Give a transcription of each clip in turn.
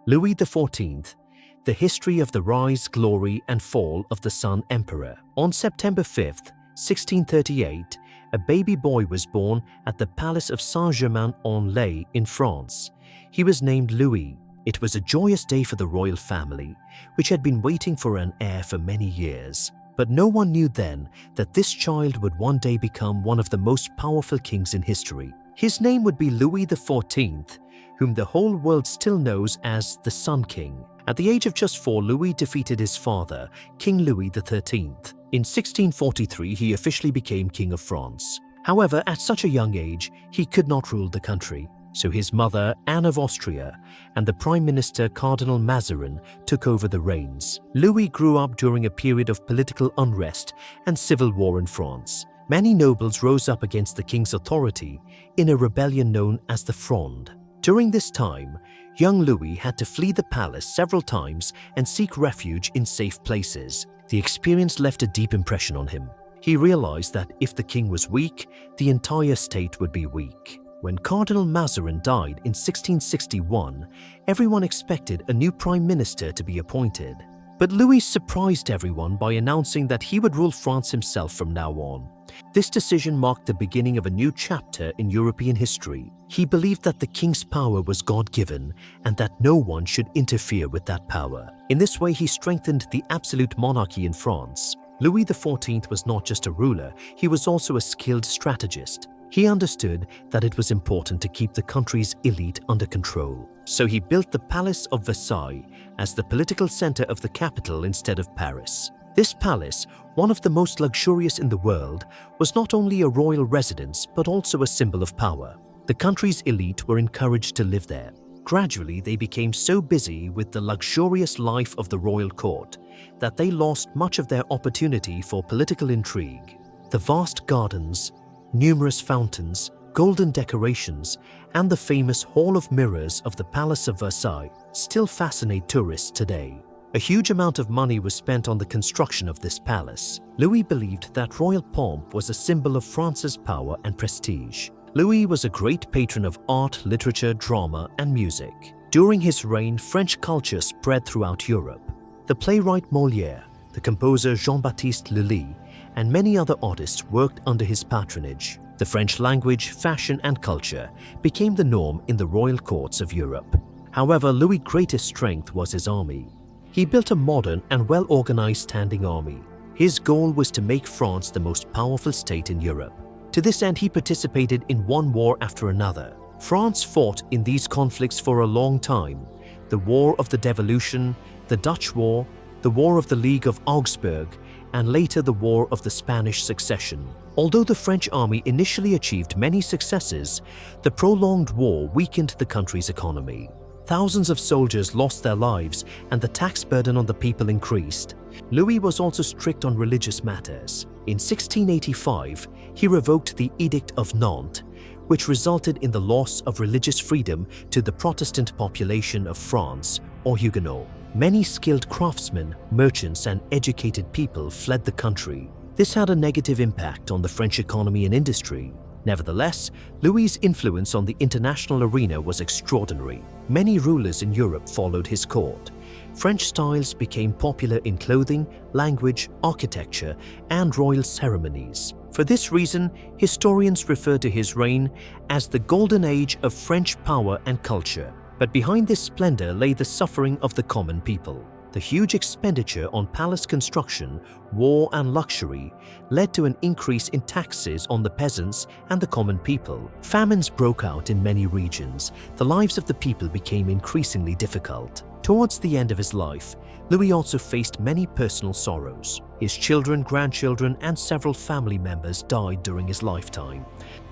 Louis XIV, the history of the rise, glory, and fall of the Sun Emperor. On September 5th, 1638, a baby boy was born at the Palace of Saint-Germain-en-Laye in France. He was named Louis. It was a joyous day for the royal family, which had been waiting for an heir for many years. But no one knew then that this child would one day become one of the most powerful kings in history. His name would be Louis XIV, whom the whole world still knows as the Sun King. At the age of just 4, Louis defeated his father, King Louis XIII. In 1643, he officially became King of France. However, at such a young age, he could not rule the country. So his mother, Anne of Austria, and the Prime Minister Cardinal Mazarin took over the reins. Louis grew up during a period of political unrest and civil war in France. Many nobles rose up against the king's authority in a rebellion known as the Fronde. During this time, young Louis had to flee the palace several times and seek refuge in safe places. The experience left a deep impression on him. He realized that if the king was weak, the entire state would be weak. When Cardinal Mazarin died in 1661, everyone expected a new prime minister to be appointed. But Louis surprised everyone by announcing that he would rule France himself from now on. This decision marked the beginning of a new chapter in European history. He believed that the king's power was God-given and that no one should interfere with that power. In this way, he strengthened the absolute monarchy in France. Louis XIV was not just a ruler, he was also a skilled strategist. He understood that it was important to keep the country's elite under control. So he built the Palace of Versailles as the political center of the capital instead of Paris. This palace, one of the most luxurious in the world, was not only a royal residence but also a symbol of power. The country's elite were encouraged to live there. Gradually, they became so busy with the luxurious life of the royal court that they lost much of their opportunity for political intrigue. The vast gardens, numerous fountains, golden decorations, and the famous Hall of Mirrors of the Palace of Versailles still fascinate tourists today. A huge amount of money was spent on the construction of this palace. Louis believed that royal pomp was a symbol of France's power and prestige. Louis was a great patron of art, literature, drama, and music. During his reign, French culture spread throughout Europe. The playwright Molière, the composer Jean-Baptiste Lully, and many other artists worked under his patronage. The French language, fashion, and culture became the norm in the royal courts of Europe. However, Louis' greatest strength was his army. He built a modern and well-organized standing army. His goal was to make France the most powerful state in Europe. To this end, he participated in one war after another. France fought in these conflicts for a long time: the War of the Devolution, the Dutch War, the War of the League of Augsburg, and later the War of the Spanish Succession. Although the French army initially achieved many successes, the prolonged war weakened the country's economy. Thousands of soldiers lost their lives and the tax burden on the people increased. Louis was also strict on religious matters. In 1685, he revoked the Edict of Nantes, which resulted in the loss of religious freedom to the Protestant population of France, or Huguenots. Many skilled craftsmen, merchants, and educated people fled the country. This had a negative impact on the French economy and industry. Nevertheless, Louis's influence on the international arena was extraordinary. Many rulers in Europe followed his court. French styles became popular in clothing, language, architecture, and royal ceremonies. For this reason, historians refer to his reign as the golden age of French power and culture. But behind this splendor lay the suffering of the common people. The huge expenditure on palace construction, war, and luxury led to an increase in taxes on the peasants and the common people. Famines broke out in many regions. The lives of the people became increasingly difficult. Towards the end of his life, Louis also faced many personal sorrows. His children, grandchildren, and several family members died during his lifetime.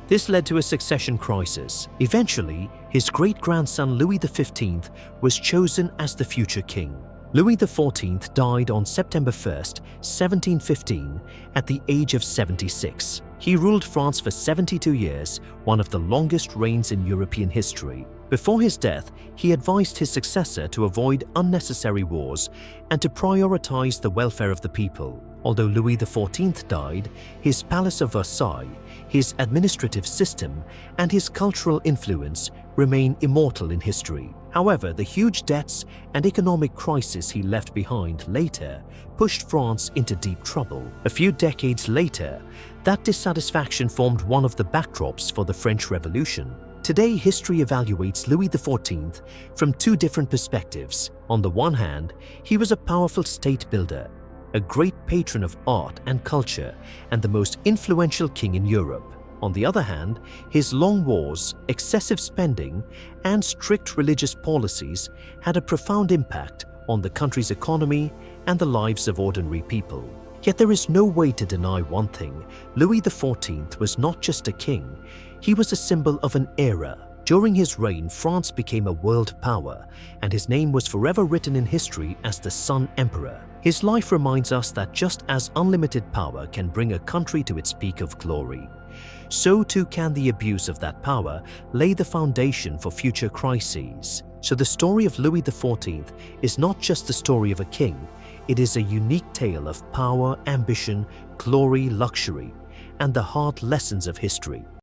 This led to a succession crisis. Eventually, his great-grandson Louis XV was chosen as the future king. Louis XIV died on September 1st, 1715, at the age of 76. He ruled France for 72 years, one of the longest reigns in European history. Before his death, he advised his successor to avoid unnecessary wars and to prioritize the welfare of the people. Although Louis XIV died, his Palace of Versailles, his administrative system, and his cultural influence remain immortal in history. However, the huge debts and economic crisis he left behind later pushed France into deep trouble. A few decades later, that dissatisfaction formed one of the backdrops for the French Revolution. Today, history evaluates Louis XIV from two different perspectives. On the one hand, he was a powerful state builder, a great patron of art and culture, and the most influential king in Europe. On the other hand, his long wars, excessive spending, and strict religious policies had a profound impact on the country's economy and the lives of ordinary people. Yet there is no way to deny one thing: Louis XIV was not just a king, he was a symbol of an era. During his reign, France became a world power, and his name was forever written in history as the Sun Emperor. His life reminds us that just as unlimited power can bring a country to its peak of glory, so too can the abuse of that power lay the foundation for future crises. So the story of Louis XIV is not just the story of a king, it is a unique tale of power, ambition, glory, luxury, and the hard lessons of history.